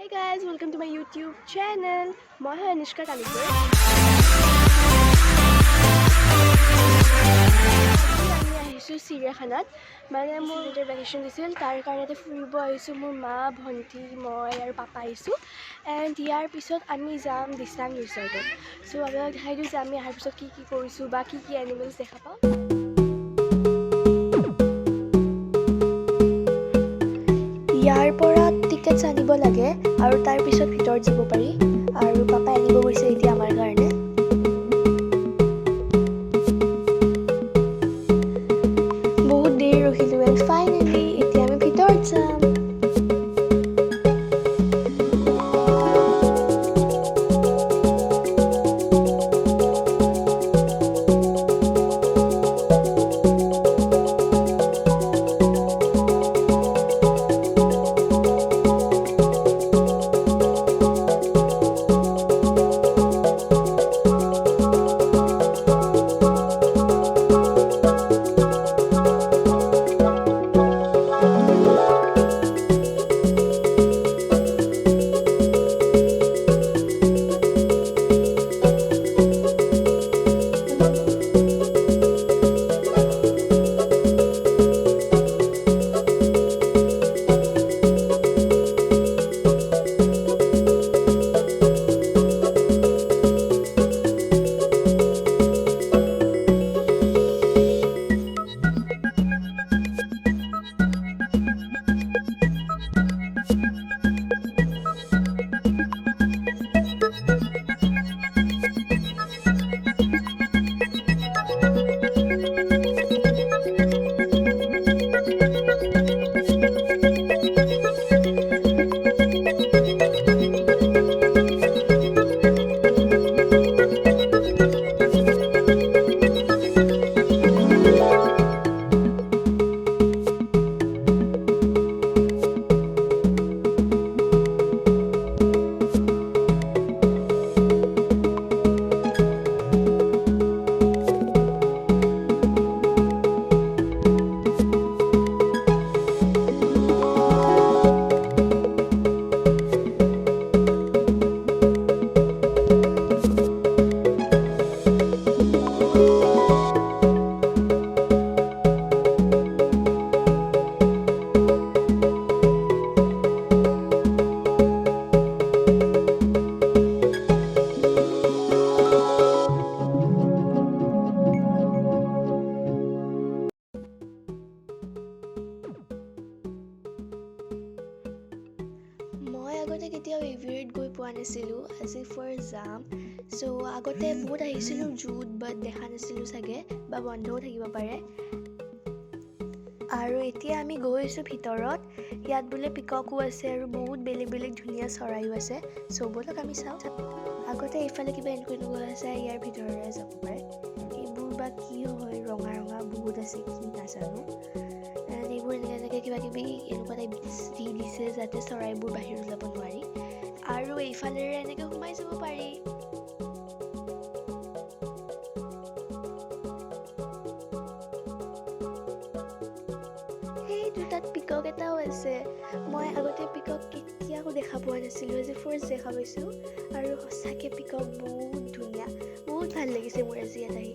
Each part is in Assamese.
Hey guys, welcome to my YouTube channel. মই হয় Anushka কালিকৰ। আমি আহিছো চিৰিয়াখানাত মানে মোৰ উইণ্টাৰ ভেকেশ্যন দিছিল তাৰ কাৰণে ফুৰিব আহিছো মোৰ মা ভণ্টি মই আৰু পাপা আহিছো এণ্ড ইয়াৰ পিছত আমি যাম দিচাং ৰিচৰ্টত চ' আপোনালোক দেখাই দিওঁ যে আমি অহাৰ পিছত কি কি কৰিছোঁ বা কি কি এনিমেলছ দেখা পাওঁ ইয়াৰ পৰা টিকেটছ আনিব লাগে আৰু তাৰ পিছত ভিতৰত যাব পাৰি আৰু পাপাই আনিব গৈছে এতিয়া আমাৰ কাৰণে বহুত দেৰি ৰখিলোঁ এণ্ড ফাইনেলি এতিয়া আমি ভিতৰত যাম মই আগতে কেতিয়াও এভিয়েৰিত গৈ পোৱা নাছিলোঁ আজি ফাৰ্ষ্ট যাম চ' আগতে বহুত আহিছিলোঁ জুত বাট দেখা নাছিলোঁ চাগে বা বন্ধও থাকিব পাৰে আৰু এতিয়া আমি গৈছোঁ ভিতৰত ইয়াত বোলে পিককো আছে আৰু বহুত বেলেগ বেলেগ ধুনীয়া চৰাইও আছে চ' ব'লক আমি চাওঁ আগতে এইফালে কিবা এনেকুৱা আছে ইয়াৰ ভিতৰলৈ যাব পাৰে এইবোৰ বা কি হয় ৰঙা ৰঙা বহুত আছে কি নাজানো এইবোৰ এনেকৈ কিবা কিবি এনেকুৱা টাইপ দি দিছে যাতে চৰাইবোৰ বাহিৰত যাব নোৱাৰি আৰু এইফালেৰে এনেকৈ সোমাই যাব পাৰি সেইটো তাত পিকক এটাও আছে মই আগতে পিকক কেতিয়াও দেখা পোৱা নাছিলোঁ আজি ফাৰ্ষ্ট দেখা পাইছোঁ আৰু সঁচাকৈ পিকক বহুত ধুনীয়া বহুত ভাল লাগিছে মোৰ আজি ইয়াত আহি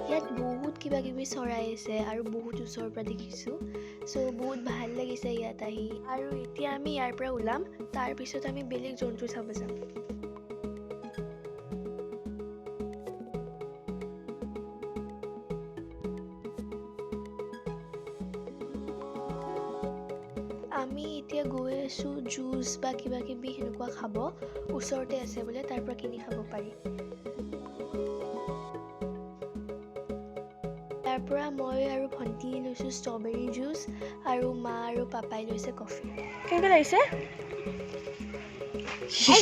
ইয়াত বহুত কিবা কিবি চৰাই আছে আৰু বহুত ওচৰৰ পৰা দেখিছোঁ চ' বহুত ভাল লাগিছে ইয়াত আহি আৰু এতিয়া আমি ইয়াৰ পৰা ওলাম তাৰপিছত আমি বেলেগ জন্তু চাব যাম আমি এতিয়া গৈ আছোঁ জুচ বা কিবা কিবি সেনেকুৱা খাব। ওচৰতে আছে বোলে, তাৰ পৰা কিনি খাব পাৰি। তাৰ পৰা মই আৰু ভণ্টি লৈছোঁ ষ্ট্ৰবেৰী জুচ আৰু মা আৰু পাপাই লৈছে কফি। কেনেকৈ লাগিছে?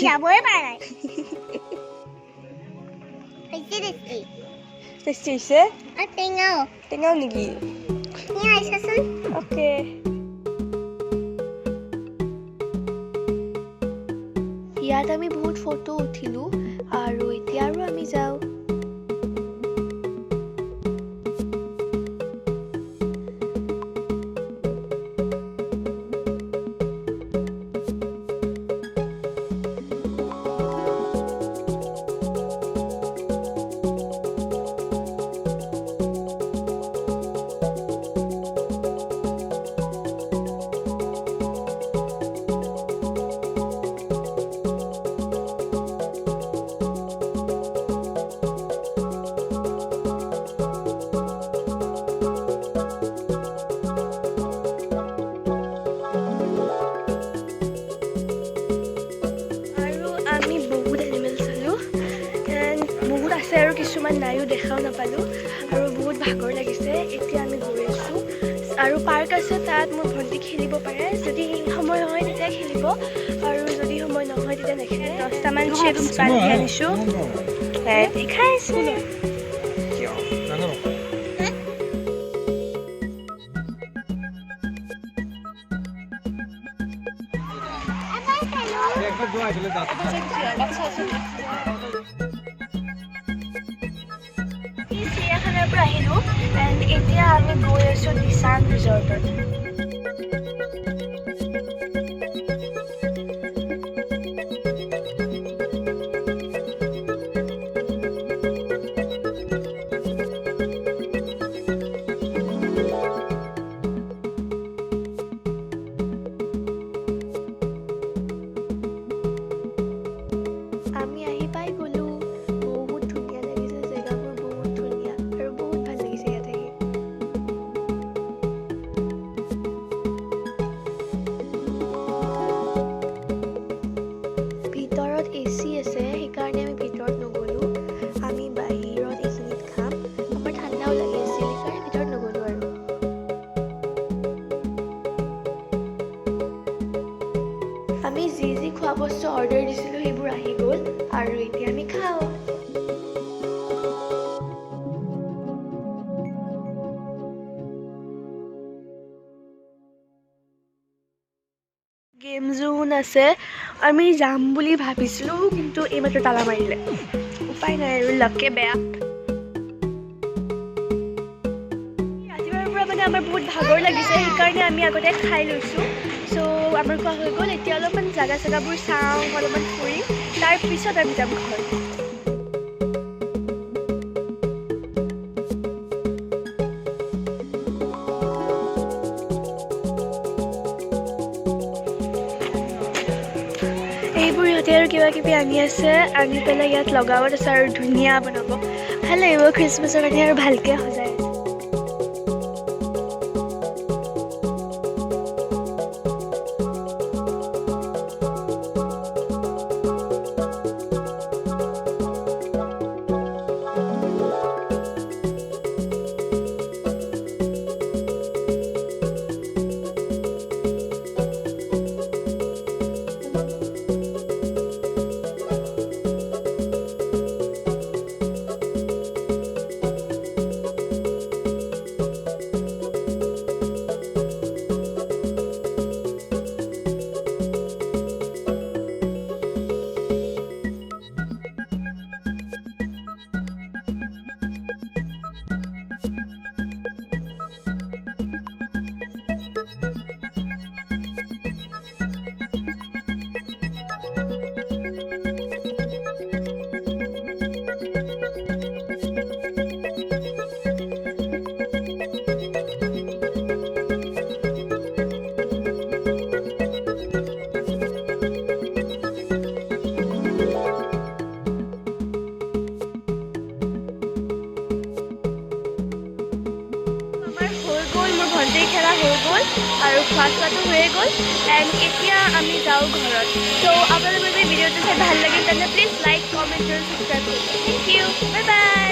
যাবই পৰা নাই। টেষ্টি হৈছে? টেঙাও টেঙাও নেকি? অ'কে। ইয়াত আমি বহুত ফটো উঠিলোঁ আৰু এতিয়া আৰু আমি যাওঁ। আৰু কিছুমান নাইও, দেখাও নাপালোঁ আৰু বহুত ভাগৰ লাগিছে। এতিয়া আমি গৈ আছোঁ আৰু পাৰ্ক আছে, তাত মোৰ ভণ্টি খেলিব পাৰে। যদি সময় হয় তেতিয়া খেলিব আৰু যদি সময় নহয় তেতিয়া নেখেলে। 10টামান চিপছ বান্ধি আনিছোঁ, খাইছোঁ। চিৰিয়াখানাৰ পৰা আহিলোঁ এণ্ড এতিয়া আমি গৈ আছোঁ দিচাং ৰিজৰ্টত। আমি আহি পাই গ'লোঁ। বহুত ধুনীয়া লাগিছে, জেগাবোৰ বহুত ধুনীয়া আৰু বহুত ভাল লাগিছে ইয়াত আহি। ভিতৰত AC আছে, সেইকাৰণে আমি ভিতৰত নগ'লোঁ। আমি বাহিৰত এইখিনিত খাম। আমাৰ ঠাণ্ডাও লাগি আছিল, সেইকাৰণে ভিতৰত নগ'লোঁ আৰু। আমি যি যি খোৱা বস্তু অৰ্ডাৰ দিছিলোঁ সেইবোৰ আহি গ'ল আৰু এতিয়া আমি খাওঁ। গেম জোন আছে, আমি যাম বুলি ভাবিছিলোঁ কিন্তু এইমাত্ৰ তালা মাৰিলে। উপায় নাই আৰু, লাকে বেয়া। ৰাতিপুৱাৰ পৰা মানে আমাৰ বহুত ভাগৰ লাগিছে, সেইকাৰণে আমি আগতে খাই লৈছোঁ। চ' আমাৰ খোৱা হৈ গ'ল। এতিয়া অলপমান জাগা চাগাবোৰ চাওঁ, অলপমান ফুৰিম, তাৰপিছত আমি যাম ঘৰ। এইবোৰ ইহঁতে আৰু কিবা কিবি আনি আছে, আনি পেলাই ইয়াত লগাবত আছে আৰু ধুনীয়া বনাব। ভাল লাগিব, খ্ৰীষ্টমাছৰ কাৰণে আৰু ভালকৈ সজাই আছে। গ'ল এণ্ড এতিয়া আমি যাওঁ ঘৰত চ' আপোনালোকে যদি ভিডিঅ'টো চাই ভাল লাগিল তেন্তে প্লিজ লাইক কমেণ্ট আৰু ছাবস্ক্ৰাইব কৰিব থেংক ইউ বাই বাই